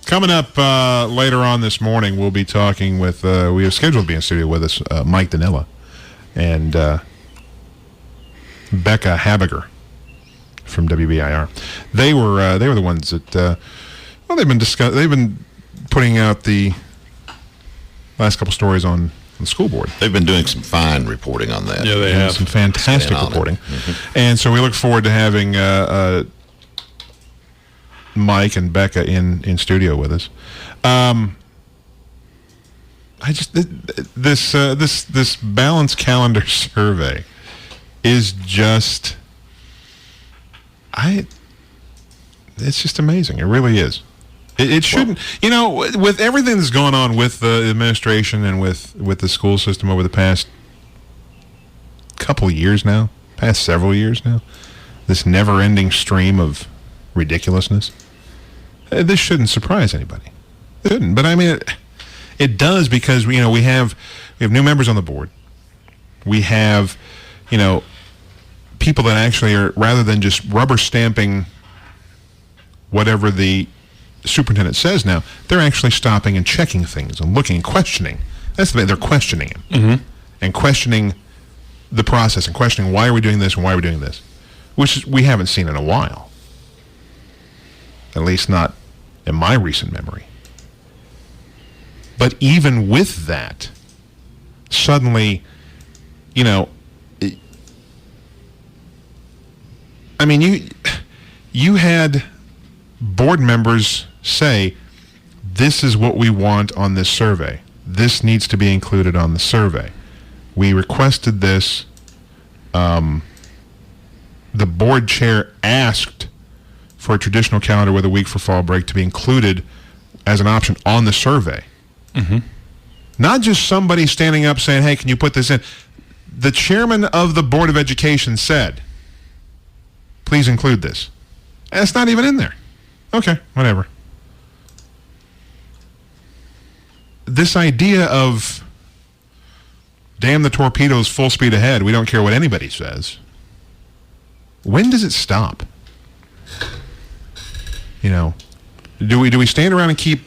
Coming up later on this morning, we'll be talking with, we have scheduled to be in studio with us, Mike Danella and Becca Habiger from WBIR. They were the ones that, they've been putting out the last couple stories on the school board. They've been doing some fine reporting on that. Yeah, they have. Some fantastic reporting. And so we look forward to having Mike and Becca in studio with us. This balanced calendar survey is just it's just amazing. It really is. It shouldn't, with everything that's going on with the administration and with the school system over the past several years now, this never-ending stream of ridiculousness, this shouldn't surprise anybody. It shouldn't, but I mean, it does because we have new members on the board. We have, people that actually are, rather than just rubber stamping whatever the superintendent says now, they're actually stopping and checking things and looking and questioning. That's the thing, they're questioning him. And questioning the process and questioning why are we doing this and why are we doing this, which we haven't seen in a while, at least not in my recent memory. But even with that, suddenly, you had board members say, this is what we want on this survey. This needs to be included on the survey. We requested this. The board chair asked for a traditional calendar with a week for fall break to be included as an option on the survey. Not just somebody standing up saying, hey, can you put this in? The chairman of the Board of Education said, please include this. And it's not even in there. Okay, whatever. This idea of damn the torpedoes, full speed ahead, we don't care what anybody says. When does it stop? Do we stand around and keep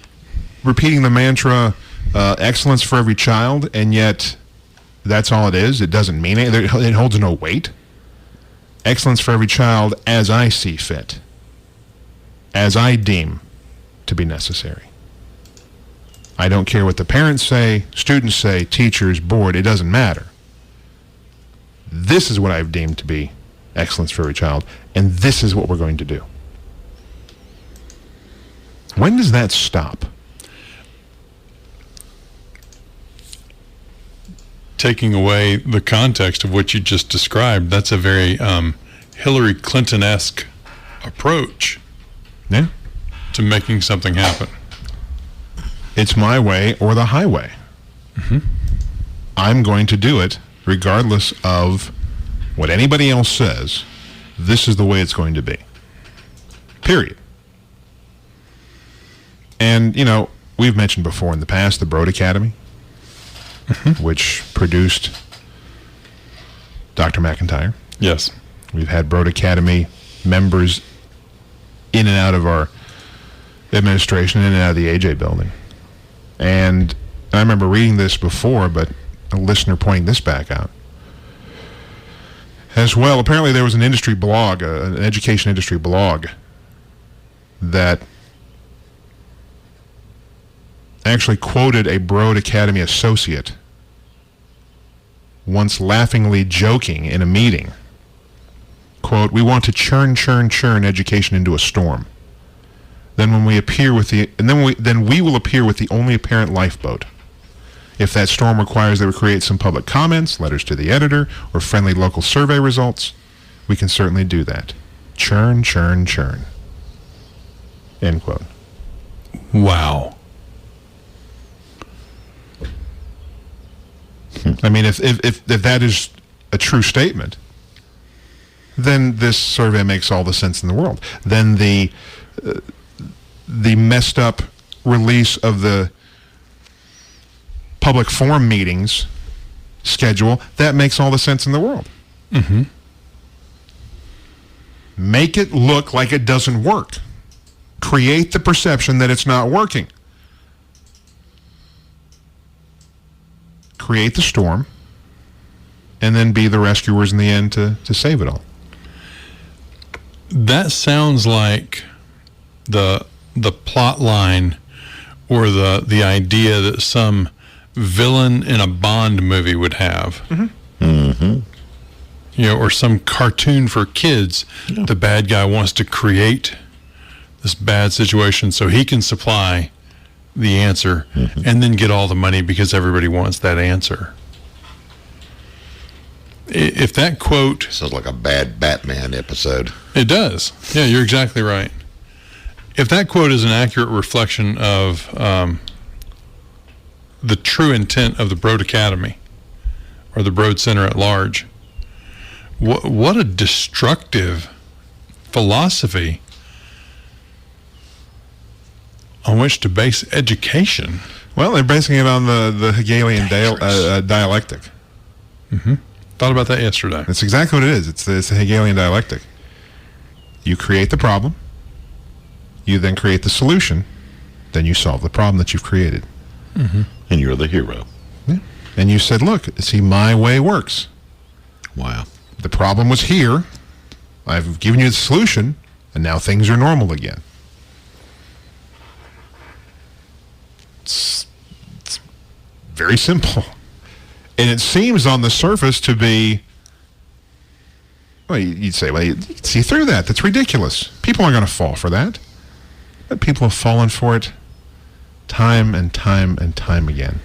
repeating the mantra, excellence for every child, and yet that's all it is? It doesn't mean it. It holds no weight. Excellence for every child as I see fit, as I deem to be necessary. I don't care what the parents say, students say, teachers, board, it doesn't matter. This is what I've deemed to be excellence for every child, and this is what we're going to do. When does that stop? Taking away the context of what you just described, that's a very Hillary Clinton-esque approach to making something happen. It's my way or the highway. I'm going to do it regardless of what anybody else says. This is the way it's going to be. Period. And, we've mentioned before in the past the Broad Academy, which produced Dr. McIntyre. Yes. We've had Broad Academy members in and out of our administration, in and out of the AJ building. And I remember reading this before, but a listener pointing this back out as well. Apparently there was an industry blog, an education industry blog, that actually quoted a Broad Academy associate once laughingly joking in a meeting, quote, "We want to churn education into a storm. Then we will appear with the only apparent lifeboat. If that storm requires that we create some public comments, letters to the editor, or friendly local survey results, we can certainly do that. Churn. End quote. Wow. I mean, if that is a true statement, then this survey makes all the sense in the world. Then the messed up release of the public forum meetings schedule, that makes all the sense in the world. Make it look like it doesn't work. create the perception that it's not working. Create the storm, and then be the rescuers in the end to save it all. That sounds like the plot line or the idea that some villain in a Bond movie would have. You know, or some cartoon for kids. Yeah. The bad guy wants to create this bad situation so he can supply the answer and then get all the money because everybody wants that answer. If that quote... Sounds like a bad Batman episode. It does. Yeah, you're exactly right. If that quote is an accurate reflection of the true intent of the Broad Academy or the Broad Center at large, what a destructive philosophy on which to base education. Well, they're basing it on the Hegelian dialectic. Thought about that yesterday. That's exactly what it is. It's the Hegelian dialectic. You create the problem, you then create the solution, then you solve the problem that you've created. And you're the hero. Yeah. And you said, look, see, my way works. Wow. The problem was here. I've given you the solution, and now things are normal again. It's very simple. And it seems on the surface to be, well, you'd say, well, you can see through that. That's ridiculous. People aren't going to fall for that. But people have fallen for it time and time and time again.